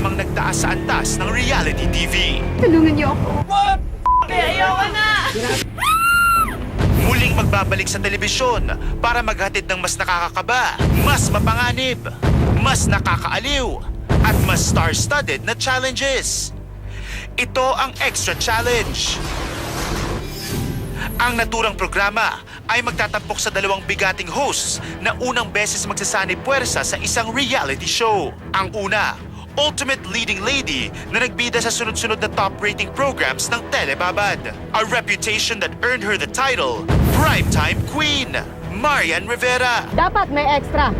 programang nagtaas sa antas ng reality TV. Tulungan niyo ako. Ayoko na! Muling magbabalik sa telebisyon para maghatid ng mas nakakakaba, mas mapanganib, mas nakakaaliw, at mas star-studded na challenges. Ito ang Extra Challenge. Ang naturang programa ay magtatampok sa dalawang bigating hosts na unang beses magsasanib puwersa sa isang reality show. Ang una, ultimate leading lady na nagbida sa sunod-sunod na top-rating programs ng Telebabad. A reputation that earned her the title, Primetime Queen, Marian Rivera. Dapat may extra.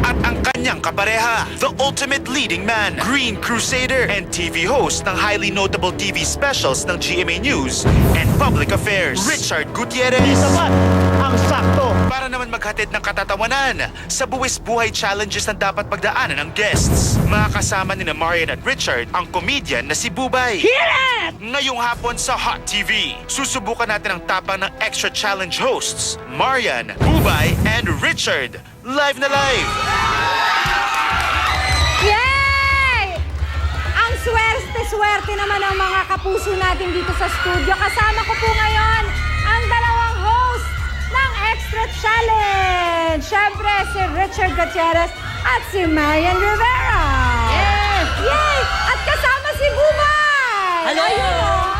At ang kanyang kapareha, the ultimate leading man, Green Crusader, and TV host ng highly notable TV specials ng GMA News and Public Affairs, Richard Gutierrez. Sapat ang sakto. Para naman maghatid ng katatawanan sa buwis buhay challenges na dapat pagdaanan ng guests. Makakasama ni Marian at Richard ang comedian na si Bubay. Ngayong hapon sa Hot TV, susubukan natin ang tapang ng Extra Challenge hosts, Marian, Bubay, and Richard. Live na live! Yay! Ang swerte-swerte naman ang mga kapuso natin dito sa studio. Kasama ko po ngayon ang dalawang host ng Extra Challenge. Siyempre, si Richard Gutierrez at si Marian Rivera. Yes! Yay! At kasama si Bubay! Hello! Ayun, oh.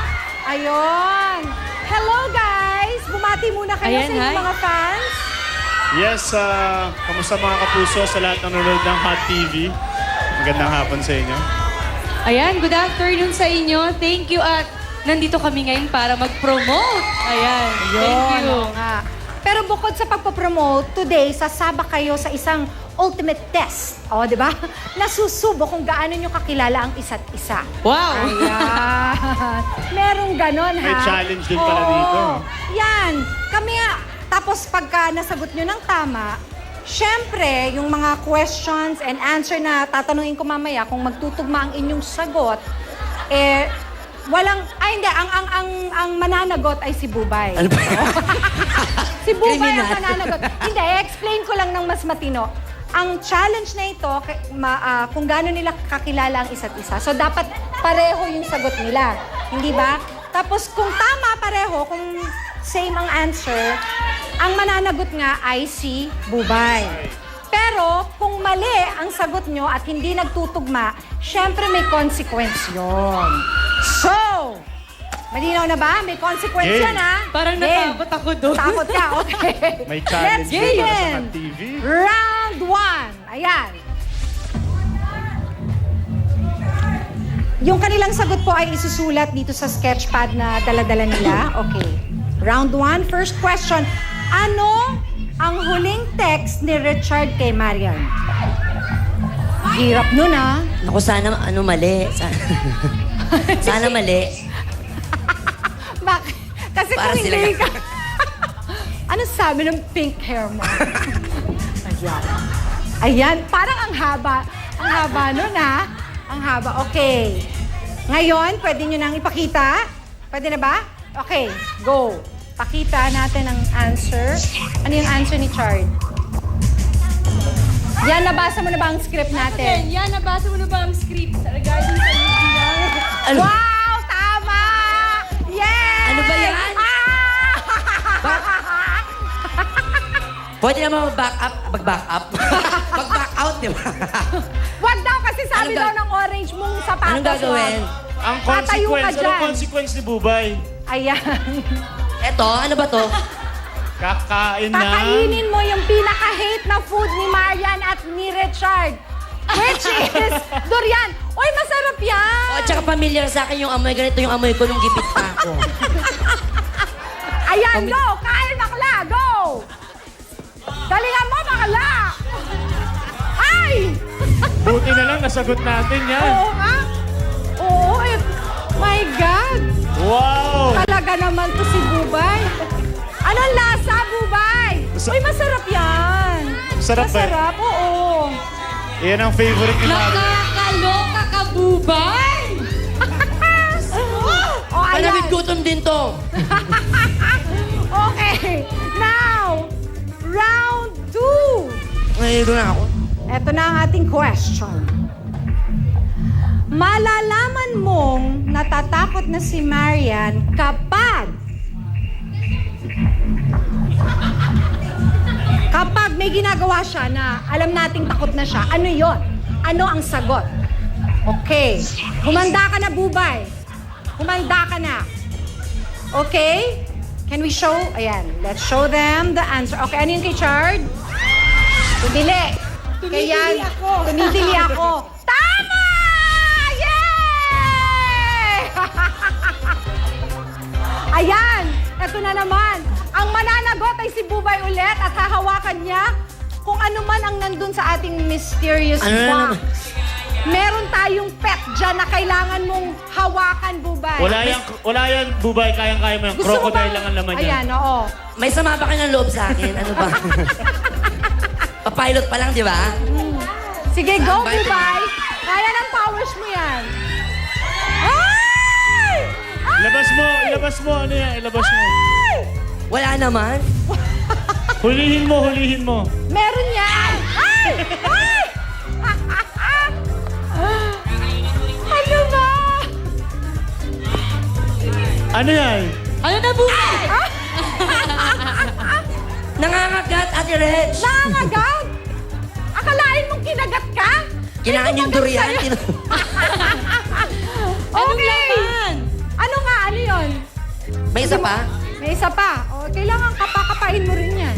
Ayun! Hello, guys! Bumati muna kayo Ayan, sa inyong hi. mga fans. Yes, kamusta mga kapuso sa lahat ng nanonood ng Hot TV? Magandang hapon sa inyo. Ayan, good afternoon sa inyo. Thank you at nandito kami ngayon para mag-promote. Ayan, thank you. Oo nga. Pero bukod sa pagpapromote, today, sasaba kayo sa isang ultimate test. O, di ba? Nasusubok kung gaano nyo kakilala ang isa't isa. Wow! Ayan. Merong ganon, ha? May challenge din pala Oo. dito. Yan. Kami nga, tapos pagka nasagot nyo ng tama, syempre, yung mga questions and answer na tatanungin ko mamaya, kung magtutugma ang inyong sagot, eh, walang, ay hindi, ang mananagot ay si Bubay. Ano ba? Si Bubay ang Criminal. mananagot. Hindi, explain ko lang ng mas matino. Ang challenge na ito, kung gaano nila kakilala ang isa't isa. So, dapat pareho yung sagot nila. Hindi ba? Tapos, kung tama pareho, kung same ang answer, ang mananagot nga ay si Bubay. Pero, kung mali ang sagot nyo at hindi nagtutugma, syempre may consequence yun. So, malinaw na ba? May consequence Game. yan, ha? Parang Game. natakot ako doon. Takot ka, okay. May Let's challenge din para sa begin. Hot TV. Round 1. Ayan. Yung kanilang sagot po ay isusulat dito sa sketchpad na dala-dala nila. Okay. Round 1, first question. Ano ang huling text ni Richard kay Marian? Hirap nun, ha? Naku, sana mali. Sana mali. Bakit? Kasi Para kung sila hindi ka... ano sabi ng pink hair mo? Ayan. Ayan, parang ang haba. Ang haba nun, ha? Ang haba. Okay. Ngayon, pwede nyo nang ipakita? Pwede na ba? Okay, go. Pakita natin ang answer. Ano yung answer ni Chard? Yan, nabasa mo na ba ang script natin? Yan, nabasa mo na ba ang script regarding sa movie niya? Ano? Wow! Tama! Yes! Ano ba yan? Pwede naman mag-back up. Mag-back up? Mag-back out, di ba? Wag daw kasi sabi Anong daw ga- ng orange mong sapatos. Anong gagawin? Ang Tatayo ka consequence, dyan. anong consequence ni Bubay? Ayan. Eto, ano ba to? Kakain na. Kakainin mo yung pinaka-hate na food ni Marian at ni Richard. Which is durian. Uy, masarap yan! O, tsaka familiar sa akin yung amoy. Ganito yung amoy ko nung gipit pa ako. Ayan, go! Kain, bakla! Go! Galingan mo, bakla! Ay! Buti na lang, nasagot natin yan. Oo nga. Oo, my God! Wow! Talaga naman to si Bubay. Anong lasa, Bubay? Uy, masarap yan. Masarap ba? Masarap, oo. Yan ang favorite ni Mario. Nakakaloka ka, Bubay! Oh, ayan. Malamig gutom din to. Okay. Now, round 2. Ngayon na ako. Ito na ang ating question. Malalaman mong natatakot na si Marian kapag may ginagawa siya na alam nating takot na siya. Ano yon? Ano ang sagot? Okay. Humanda ka na, Bubay. Humanda ka na. Okay? Can we show? Ayan. Let's show them the answer. Okay, ano yung kay Chard? Tumili. Tumili ako. Tumili ako. Tama! Yay! Ayan. Ito na naman. Ang mananagot ay si Bubay ulit at hahawakan niya kung ano man ang nandun sa ating mysterious Ano na box. naman? Meron tayong pet dyan na kailangan mong hawakan, Bubay. Wala yan, Bubay. Kayang-kaya mo yan. Gusto mo Crocodile bang- lang ang laman yan. Ayan, oo. May sama ba kayo ng loob sa akin? Ano ba? Pa-pilot pa lang, di ba? Sige, go, Standby. Bubay. Kaya ng powers mo yan. Ay! Ay! Ilabas mo. Ano yan? Ilabas mo. Ay! Wala naman. Hulihin mo. Meron yan! Ay! Ay! Ano ba? Ano yan? Ano na, Bubay? Nangangagat, Ate Reg. Nangangagat? Akalain mong kinagat ka? Kinain yung durian. Anong Okay. laman? Ano nga? Ano yun? May isa pa? May isa pa. O, kailangan kapakapain mo rin yan.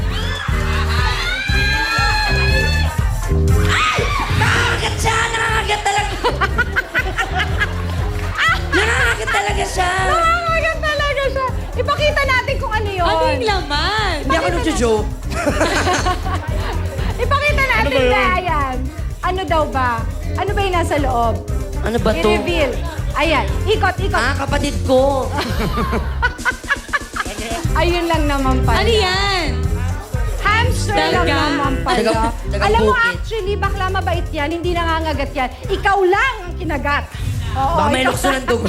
Nangangagat siya! Nangangagat talaga! Nangangagat talaga siya! Nangangagat talaga siya. Ipakita natin kung ano yun. Ano yung laman? Hindi ako nagjo-joke. Ipakita natin Ano ba yun? ba, ayan. Ano daw ba? Ano ba yung nasa loob? Ano ba to? I-reveal. Ayan, ikot. Ah, kapatid ko. Ayun lang naman pala. Ano yan? Hamster lang Daga. naman pala. Daga Alam mo, bukid. actually, bakla mabait yan. Hindi nangangagat yan. Ikaw lang ang kinagat. Oo, Baka may ikaw. lukso ng dugo.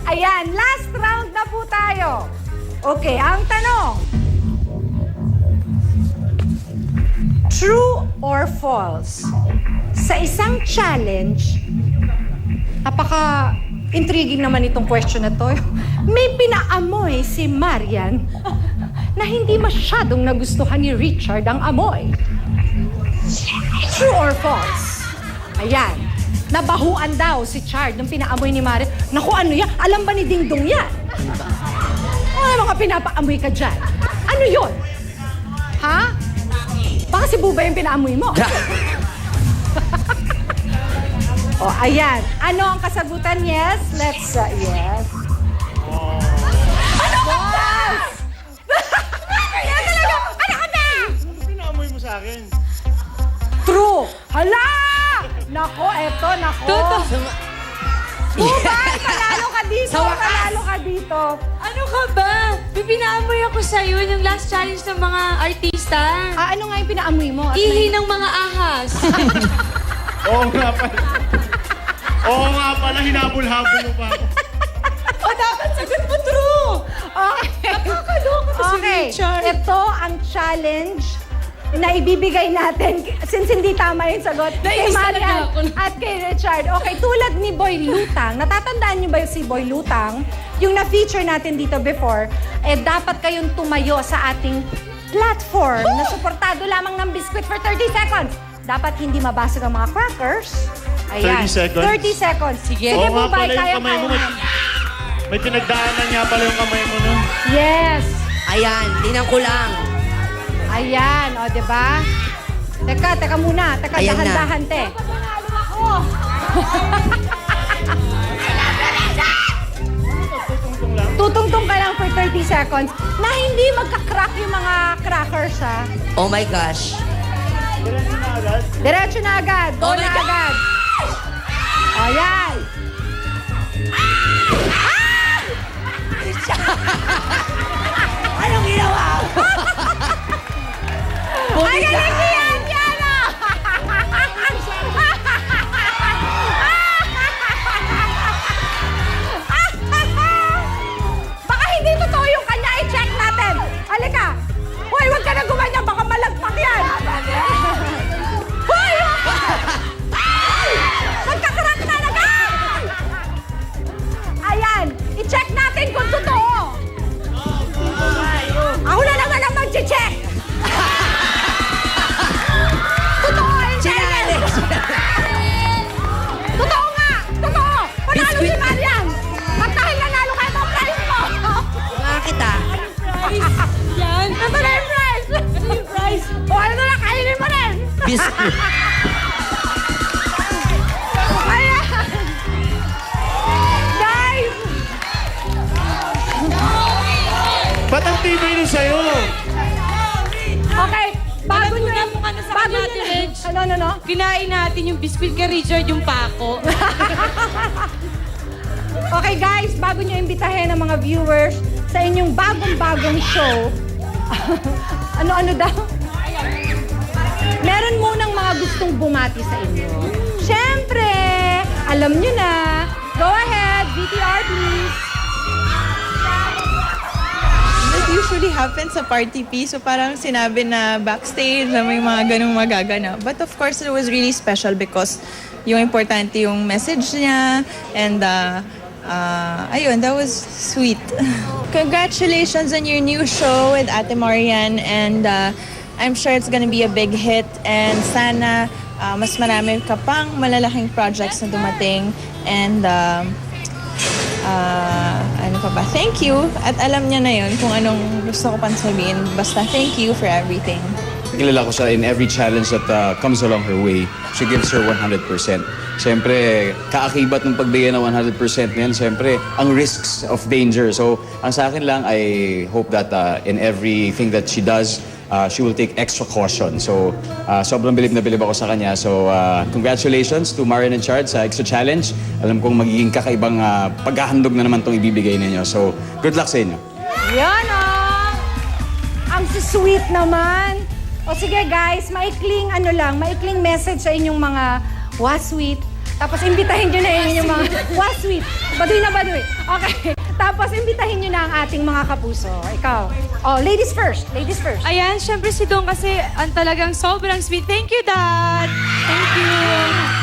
Ayan, last round na po tayo. Okay, ang tanong. True or false? Sa isang challenge, napaka-intriguing naman itong question na to. May pinaamoy si Marian na hindi masyadong nagustuhan ni Richard ang amoy. True or false? Ayan. Nabahuan daw si Chard nung pinaamoy ni Marian. Naku, ano yan? Alam ba ni Dingdong yan? Ano mga pinapaamoy ka dyan? Ano yun? Ha? Baka si Buba yung pinaamoy mo. O, ayan. Ano ang kasagutan? Yes? Let's, yes. Ano ka ba? Yan talaga! Ano ka ba? Ano pinaamoy mo sa akin? True! Hala! Nako, eto, nako. Totoo. Bubay, panalo ka dito. Sa wakas. Panalo ka dito. Ano ka ba? May pinaamoy ako sa'yo yung last challenge ng mga artista. Ah, ano nga yung pinaamoy mo? At Ihi ng mga ahas. Oo nga pala. Hinabol-habol mo pa ako. O dapat sagot mo true. Okay. Nakakaloka to si Okay. Richard. Ito ang challenge na ibibigay natin since hindi tama yung sagot kay Nainis Marian talaga ako. at kay Richard. Okay, tulad ni Boy Lutang. Natatandaan niyo ba si Boy Lutang? Yung na-feature natin dito before, dapat kayong tumayo sa ating platform na suportado lamang ng biscuit for 30 seconds. Dapat hindi mabasag ang mga crackers. Ayan. 30 seconds? 30 seconds. Sige. Oo nga Bubay, pala yung kamay mo. kaya-kaya. May pinagdaanan niya pala yung kamay mo nun. Yes. Ayan, tingnan ko lang. Ayan, o, diba? Teka muna. Teka, Ayan na. dahan-dahan, te. Tutungtong ka lang for 30 seconds na hindi magka-crack yung mga crackers, ha? Oh my gosh. Diretso na agad. Go Oh na my God! agad. Ayan. Anong ginawa mo? Ay, galing ni Yan, Yana! Baka hindi totoo yung kanya. I-check natin. Halika. Hoy, huwag ka na gumanyan. Baka malagpak yan. Hoy! Magkakarak na agad! Biscuit. Ayan! Guys! Ba't ang tibay nun sa'yo? Okay, bago nyo Alam mo ano sa kanya, Ate Reg? Ano? Kinain natin yung biscuit kay Richard, yung pako. Okay guys, bago nyo imbitahin ang mga viewers sa inyong bagong-bagong show, ano daw? Meron munang mga gustong bumati sa inyo. Siyempre, alam nyo na. Go ahead, VTR please. That usually happens sa party piece. So parang sinabi na backstage na may mga ganong magaganap. But of course, it was really special because yung importante yung message niya. And ayun, that was sweet. Congratulations on your new show with Ate Marian. And I'm sure it's gonna be a big hit. And sana mas marami ka pang malalaking projects na dumating. And ano pa ba? Thank you. At alam niya na yun kung anong gusto ko pang sabihin. Basta thank you for everything. Kilala ko siya in every challenge that comes along her way. She gives her 100%. Siyempre, kaakibat ng pagbigay ng 100% na yan, siyempre, ang risks of danger. So, ang sa akin lang, I hope that in everything that she does, she will take extra caution. So, sobrang bilib na bilib ako sa kanya. So, congratulations to Marian and Chard sa Extra Challenge. Alam kong magiging kakaibang paghahandog na naman itong ibibigay ninyo. So, good luck sa inyo. Yan ang sweet naman. O sige guys, maikling message sa inyong mga wasweet. Tapos imbitahin nyo na yung inyong mga wasweet. Baduy na baduy. Okay. Tapos imbitahin nyo na ang ating mga kapuso. Ikaw. Oh, ladies first. Ladies first. Ayan, syempre si Dong kasi ang talagang sobrang sweet. Thank you, Dad! Thank you!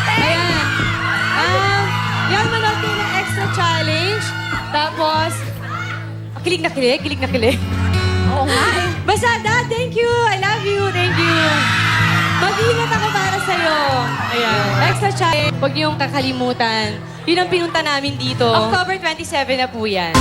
Ayan. Yan, manood kayo ng Extra Challenge. Tapos, kilig na kilig. Oo nga eh. Basta, Dad, thank you! I love you! Thank you! Mag-iingat ako para sa'yo. Ayan. Extra Challenge. Huwag niyong kakalimutan. Yun ang pinunta namin dito. October 27 na po yan.